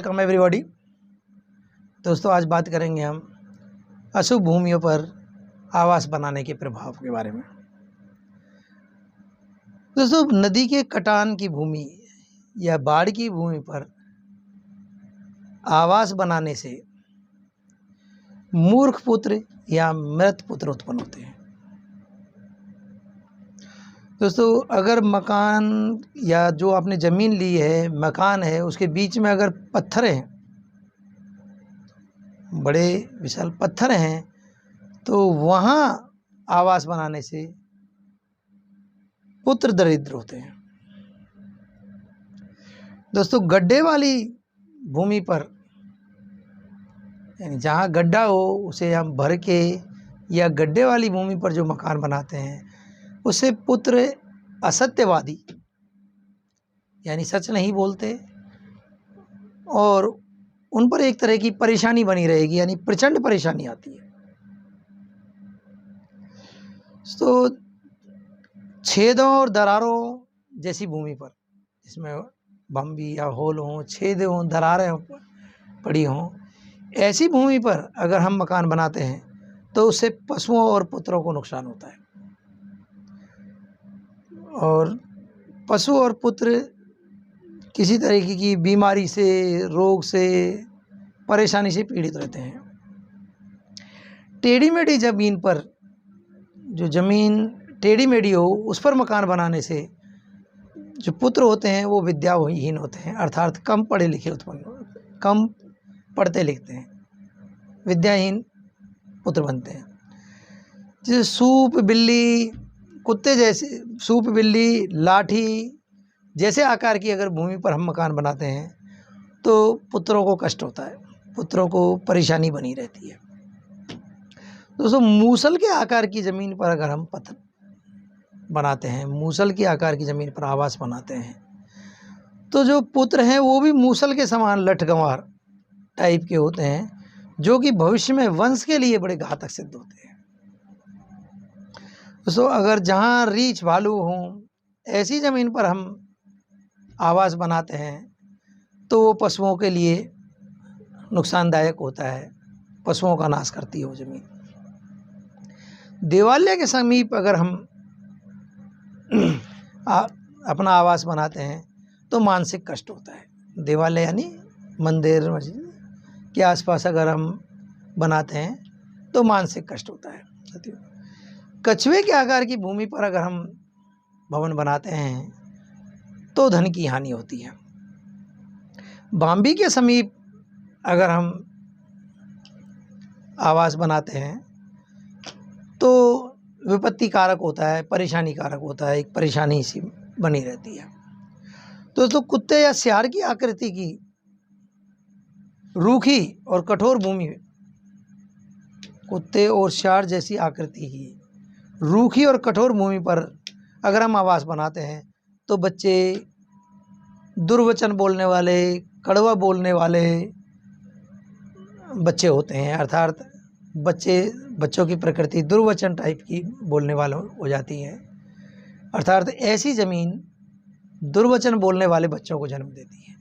Welcome everybody. दोस्तों, आज बात करेंगे हम अशुभ भूमियों पर आवास बनाने के प्रभाव के बारे में। दोस्तों, नदी के कटान की भूमि या बाढ़ की भूमि पर आवास बनाने से मूर्ख पुत्र या मृत पुत्र उत्पन्न होते हैं। दोस्तों, अगर मकान या जो आपने ज़मीन ली है, मकान है, उसके बीच में अगर पत्थर हैं, बड़े विशाल पत्थर हैं, तो वहाँ आवास बनाने से पुत्र दरिद्र होते हैं। दोस्तों, गड्ढे वाली भूमि पर, यानी जहाँ गड्ढा हो उसे हम भर के, या गड्ढे वाली भूमि पर जो मकान बनाते हैं उससे पुत्र असत्यवादी यानी सच नहीं बोलते, और उन पर एक तरह की परेशानी बनी रहेगी, यानी प्रचंड परेशानी आती है। तो छेदों और दरारों जैसी भूमि पर, जिसमें बम्बी या होल हों, छेद हों, दरारें पड़ी हों, ऐसी भूमि पर अगर हम मकान बनाते हैं तो उससे पशुओं और पुत्रों को नुकसान होता है, और पशु और पुत्र किसी तरीके की बीमारी से, रोग से, परेशानी से पीड़ित रहते हैं। टेढ़ी मेढ़ी ज़मीन पर, जो ज़मीन टेढ़ी मेढ़ी हो, उस पर मकान बनाने से जो पुत्र होते हैं वो विद्याहीन होते हैं, अर्थात कम पढ़े लिखे उत्पन्न, कम पढ़ते लिखते हैं, विद्याहीन पुत्र बनते हैं। जैसे सूप, बिल्ली, कुत्ते जैसे, सूप, बिल्ली, लाठी जैसे आकार की अगर भूमि पर हम मकान बनाते हैं तो पुत्रों को कष्ट होता है, पुत्रों को परेशानी बनी रहती है। दोस्तों, मूसल के आकार की ज़मीन पर अगर हम पत्थर बनाते हैं, मूसल के आकार की ज़मीन पर आवास बनाते हैं, तो जो पुत्र हैं वो भी मूसल के समान लठगंवार टाइप के होते हैं, जो कि भविष्य में वंश के लिए बड़े घातक सिद्ध होते हैं। दोस्तों, अगर जहाँ रीछ भालू हों, ऐसी ज़मीन पर हम आवास बनाते हैं तो वो पशुओं के लिए नुकसानदायक होता है, पशुओं का नाश करती है वो ज़मीन। देवालय के समीप अगर हम अपना आवास बनाते हैं तो मानसिक कष्ट होता है। देवालय यानी मंदिर, मस्जिद के आसपास अगर हम बनाते हैं तो मानसिक कष्ट होता है। कछुए के आकार की भूमि पर अगर हम भवन बनाते हैं तो धन की हानि होती है। बाम्बी के समीप अगर हम आवास बनाते हैं तो विपत्ति कारक होता है, परेशानी कारक होता है, एक परेशानी सी बनी रहती है। दोस्तों, कुत्ते या सियार की आकृति की रूखी और कठोर भूमि, कुत्ते और सियार जैसी आकृति की रूखी और कठोर भूमि पर अगर हम आवास बनाते हैं तो बच्चे दुर्वचन बोलने वाले, कड़वा बोलने वाले बच्चे होते हैं, अर्थात बच्चों की प्रकृति दुर्वचन टाइप की बोलने वाले हो जाती है, अर्थात ऐसी ज़मीन दुर्वचन बोलने वाले बच्चों को जन्म देती है।